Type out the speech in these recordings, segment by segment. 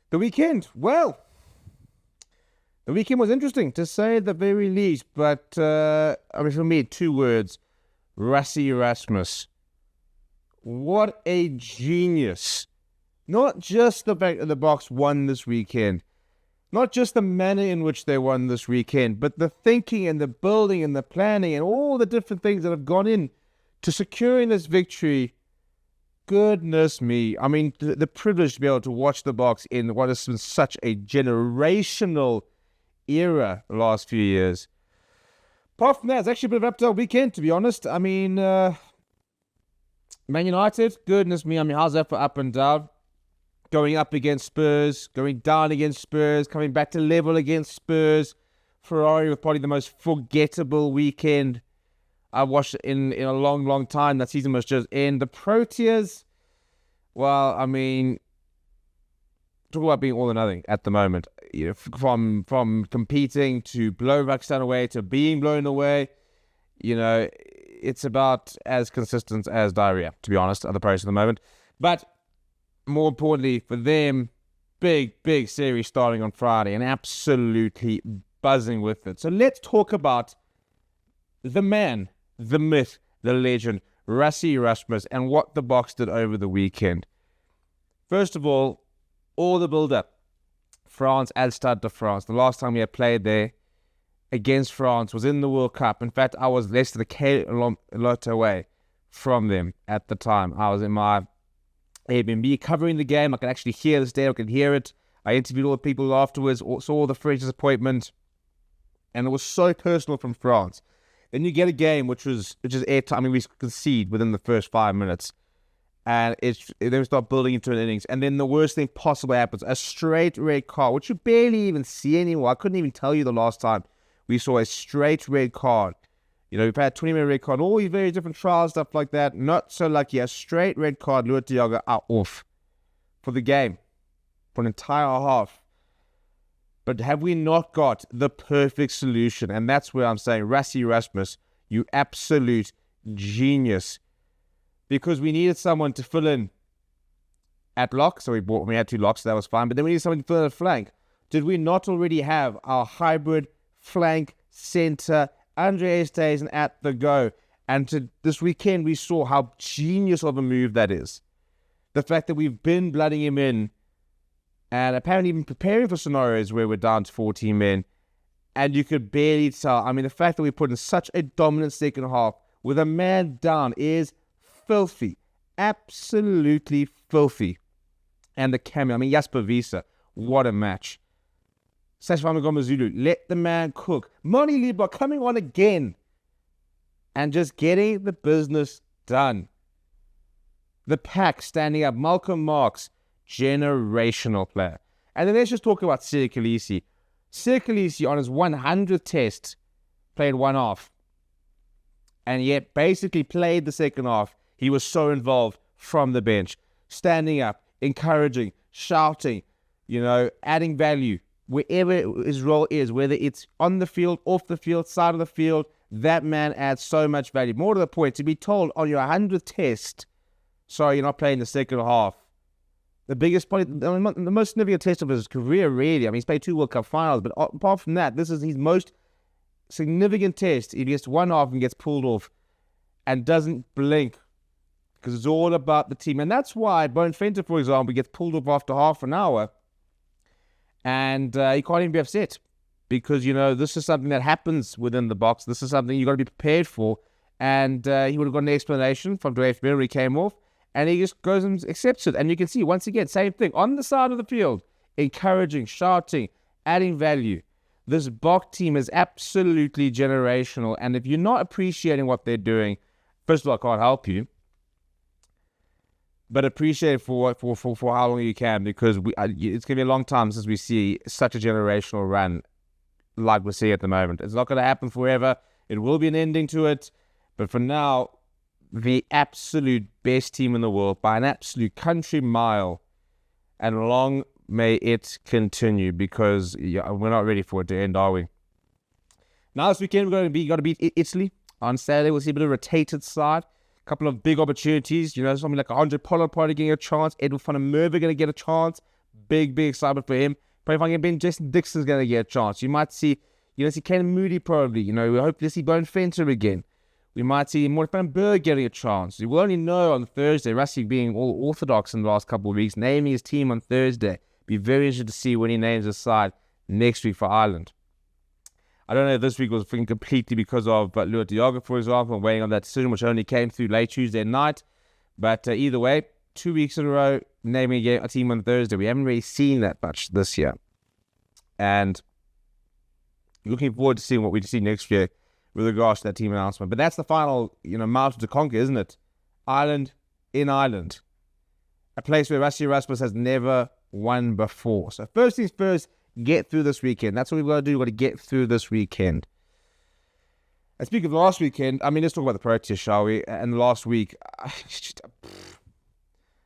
The weekend, well, the weekend was interesting, to say the very least. But, for me, 2 words. Rassie Erasmus. What a genius. Not just the fact that the Boks won this weekend. Not just the manner in which they won this weekend, but the thinking and the building and the planning and all the different things that have gone in to securing this victory. Goodness me. I mean, the privilege to be able to watch the Boks in what has been such a generational era the last few years. Apart from that, it's actually a bit of an up-down weekend, to be honest. I mean, Man United, goodness me. I mean, how's that for up and down? Going up against Spurs, going down against Spurs, coming back to level against Spurs. Ferrari with probably the most forgettable weekend I've watched in a long, long time. That season was just in. The Proteas, well, I mean, talk about being all or nothing at the moment. You know, from competing to blow Pakistan away to being blown away, you know, it's about as consistent as diarrhea, to be honest, at the Proteas at the moment. But more importantly for them, big series starting on Friday and absolutely buzzing with it. So let's talk about the man, the myth, the legend, Rassie Erasmus, and what the Boks did over the weekend. First of all the build-up. France at Stade de France. The last time we had played there against France was in the World Cup. In fact, I was less than a kilometre away from them at the time. I was in my Airbnb covering the game. I could actually hear the stadium. I could hear it. I interviewed all the people afterwards, saw the French disappointment, and it was so personal from France. Then you get a game which is airtime. I mean, we concede within the first 5 minutes, and then we start building into an innings. And then the worst thing possible happens: a straight red card, which you barely even see anymore. I couldn't even tell you the last time we saw a straight red card. You know, we've had 20-minute red card, all these very different trials, stuff like that. Not so lucky. A straight red card, Lua Tiago out off for the game, for an entire half. But have we not got the perfect solution? And that's where I'm saying, Rassie Erasmus, you absolute genius. Because we needed someone to fill in at lock. So we had 2 locks, so that was fine. But then we needed someone to fill in at flank. Did we not already have our hybrid flank center, Andre Esterhuizen, at the go? And this weekend, we saw how genius of a move that is. The fact that we've been blooding him in, and apparently even preparing for scenarios where we're down to 14 men, and you could barely tell. I mean, the fact that we put in such a dominant second half with a man down is filthy. Absolutely filthy. And the cameo, I mean, Jasper Wiese, what a match. Sashvama Gomazulu, let the man cook. Moni Liba coming on again and just getting the business done. The pack standing up. Malcolm Marx, generational player. And then let's just talk about Sir Khaleesi. Sir Khaleesi on his 100th test played one half, and yet basically played the second half. He was so involved from the bench, standing up, encouraging, shouting, you know, adding value wherever his role is, whether it's on the field, off the field, side of the field. That man adds so much value. More to the point, to be told on your 100th test, sorry, you're not playing the second half. The biggest, probably, the most significant test of his career, really. I mean, he's played 2 World Cup finals, but apart from that, this is his most significant test. He gets one half and gets pulled off and doesn't blink, because it's all about the team. And that's why Bonfenter, for example, gets pulled off after half an hour, and he can't even be upset, because, you know, this is something that happens within the Boks. This is something you've got to be prepared for. And he would have got an explanation from Dwayne Miller. He came off, and he just goes and accepts it. And you can see, once again, same thing. On the side of the field, encouraging, shouting, adding value. This Boks team is absolutely generational. And if you're not appreciating what they're doing, first of all, I can't help you. But appreciate it for how long you can, because it's going to be a long time since we see such a generational run like we're seeing at the moment. It's not going to happen forever. It will be an ending to it. But for now, the absolute best team in the world by an absolute country mile. And long may it continue, because we're not ready for it to end, are we? Now this weekend, we're got to beat Italy. On Saturday, we'll see a bit of a rotated side. A couple of big opportunities. You know, something like 100 Pollard probably getting a chance. Edwin van der Merwe going to get a chance. big excitement for him. Probably if I can Ben Jason Dixon's going to get a chance. You might see, see Caden Moody probably. We hope to see Bone Fenter again. We might see Morten van Berg getting a chance. We will only know on Thursday, Rassie being all orthodox in the last couple of weeks, naming his team on Thursday. Be very interested to see when he names his side next week for Ireland. I don't know if this week was completely because of Lua Diago, for example, waiting on that decision, which only came through late Tuesday night. But either way, 2 weeks in a row, naming a team on Thursday. We haven't really seen that much this year. And looking forward to seeing what we see next year with regards to that team announcement. But that's the final, mountain to conquer, isn't it? Ireland in Ireland. A place where Rassie Erasmus has never won before. So first things first, get through this weekend. That's what we've got to do. We've got to get through this weekend. And speaking of last weekend, let's talk about the Proteas, shall we? And last week, I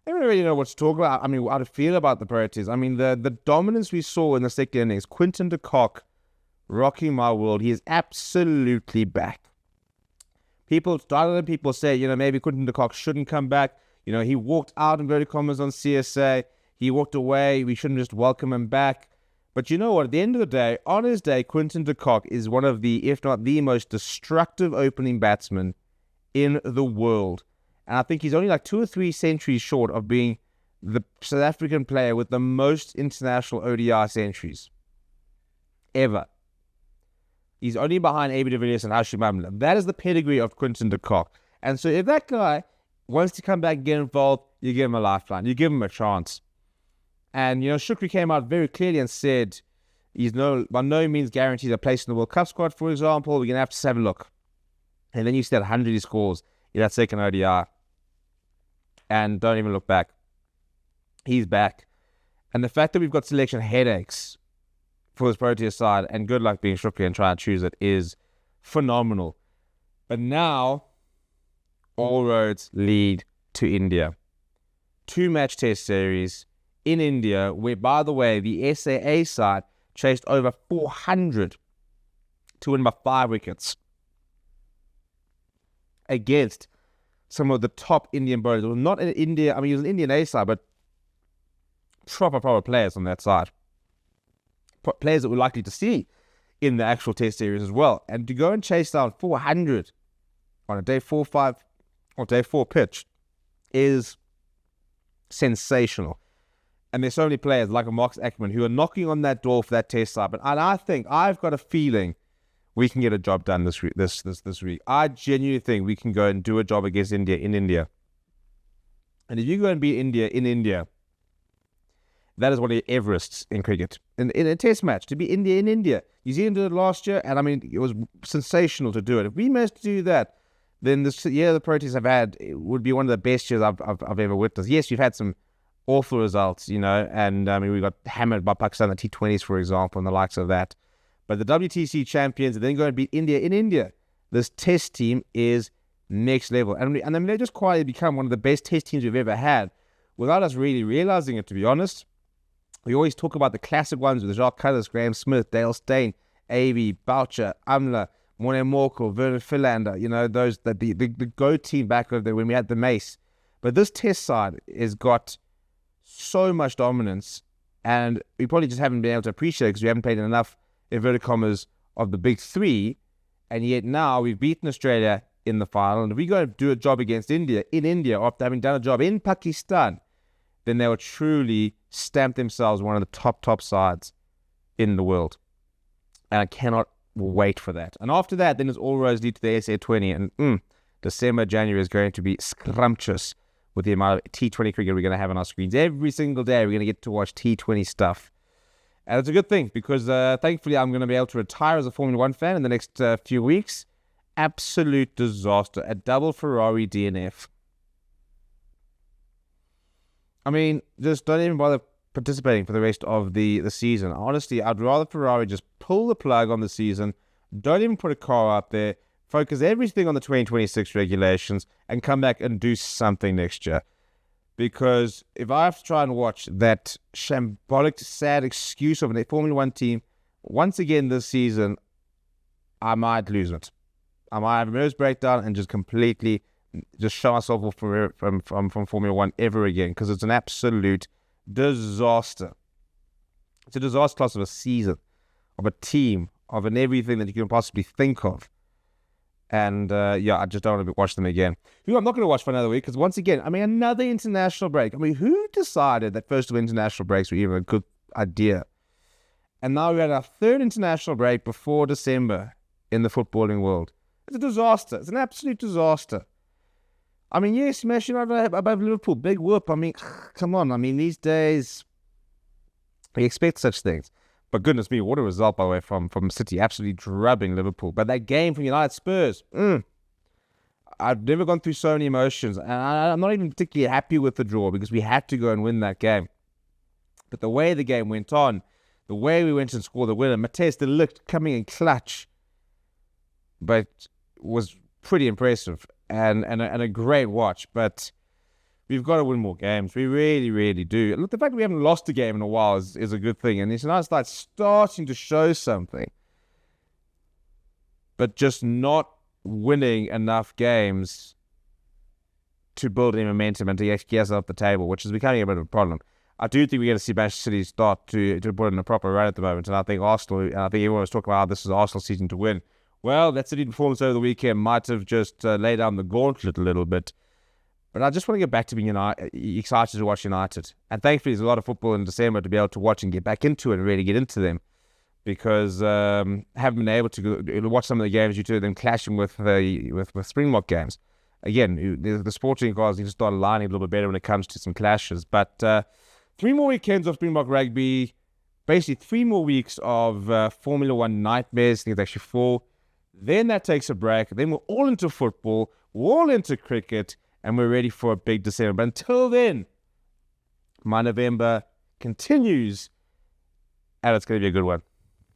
don't really know what to talk about. How to feel about the Proteas. The dominance we saw in the second innings, Quinto de Kocks rocking my world. He is absolutely back. People say, maybe Quinto de Kocks shouldn't come back. He walked out, inverted commas, on CSA. He walked away. We shouldn't just welcome him back. But you know what? At the end of the day, on his day, Quinto de Kocks is one of the, if not the most destructive opening batsmen in the world. And I think he's only like 2 or 3 centuries short of being the South African player with the most international ODI centuries ever. He's only behind AB de Villiers and Hashim Amla. That is the pedigree of Quinto de Kocks. And so if that guy wants to come back and get involved, you give him a lifeline. You give him a chance. And, Shukri came out very clearly and said he's by no means guaranteed a place in the World Cup squad, for example. We're going to have to have a look. And then you see that 100 he scores in that second ODI. And don't even look back. He's back. And the fact that we've got selection headaches for this Proteas side, and good luck being Shukri and trying to choose it, is phenomenal. But now, all roads lead to India. 2-match test series in India, where, by the way, the SAA side chased over 400 to win by 5 wickets against some of the top Indian bowlers. It was not in India, it was an Indian A side, but proper players on that side. Players that we're likely to see in the actual test series as well. And to go and chase down 400 on a day 4-5 or day 4 pitch is sensational. And there's so many players like a Marcus Ackerman who are knocking on that door for that test side. But I've got a feeling we can get a job done this week. This week, I genuinely think we can go and do a job against India in India. And if you go and beat India in India, that is one of the Everests in cricket. In a test match, to beat India in India. New Zealand did it last year, and it was sensational to do it. If we managed to do that, then this year the Proteas have had, it would be one of the best years I've ever witnessed. Yes, you've had some awful results, and we got hammered by Pakistan at T20s, for example, and the likes of that. But the WTC champions are then going to beat India in India. This test team is next level. And they've just quietly become one of the best test teams we've ever had without us really realizing it, to be honest. We always talk about the classic ones with Jacques Cullis, Graham Smith, Dale Steyn, Avey, Boucher, Amla, Morne Morkel, Vernon Philander, those, the GO team back over there when we had the Mace. But this test side has got so much dominance, and we probably just haven't been able to appreciate it because we haven't played enough, inverted commas, of the big three, and yet now we've beaten Australia in the final, and if we go and do a job against India, in India, after having done a job in Pakistan, then they will truly stamp themselves one of the top sides in the world. And I cannot wait for that. And after that, then it's all roads lead to the SA20, and December, January is going to be scrumptious with the amount of T20 cricket we're going to have on our screens. Every single day we're going to get to watch T20 stuff. And it's a good thing because thankfully I'm going to be able to retire as a Formula 1 fan in the next few weeks. Absolute disaster. A double Ferrari DNF. Just don't even bother participating for the rest of the season. Honestly, I'd rather Ferrari just pull the plug on the season. Don't even put a car out there. Focus everything on the 2026 regulations and come back and do something next year. Because if I have to try and watch that shambolic, sad excuse of a Formula 1 team once again this season, I might lose it. I might have a nervous breakdown and just completely just shut myself off from Formula 1 ever again, because it's an absolute disaster. It's a disaster class of a season, of a team, of an everything that you can possibly think of. And I just don't want to watch them again. I'm not going to watch for another week because, once again, another international break. Who decided that first of international breaks were even a good idea? And now we had our third international break before December in the footballing world. It's a disaster. It's an absolute disaster. Yes, Manchester United above Liverpool, big whoop. Come on. These days, we expect such things. But goodness me, what a result, by the way, from City, absolutely drubbing Liverpool. But that game from United Spurs, I've never gone through so many emotions. And I'm not even particularly happy with the draw because we had to go and win that game. But the way the game went on, the way we went and scored the winner, Proteas de Kocks coming in clutch, but was pretty impressive and a great watch. But we've got to win more games. We really, really do. Look, the fact that we haven't lost a game in a while is a good thing. And it's nice that starting to show something. But just not winning enough games to build any momentum and to actually get us off the table, which is becoming a bit of a problem. I do think we're going to see Manchester City start to put in a proper run at the moment. And I think everyone was talking about how this is Arsenal's season to win. Well, that City performance over the weekend might have just laid down the gauntlet a little bit. But I just want to get back to being excited to watch United. And thankfully, there's a lot of football in December to be able to watch and get back into it and really get into them. Because I haven't been able to watch some of the games due to them clashing with Springbok games. Again, the sporting cards need to start aligning a little bit better when it comes to some clashes. But 3 more weekends of Springbok rugby. Basically, 3 more weeks of Formula 1 nightmares. I think it's actually 4. Then that takes a break. Then we're all into football. We're all into cricket. And we're ready for a big December. But until then, my November continues. And it's going to be a good one.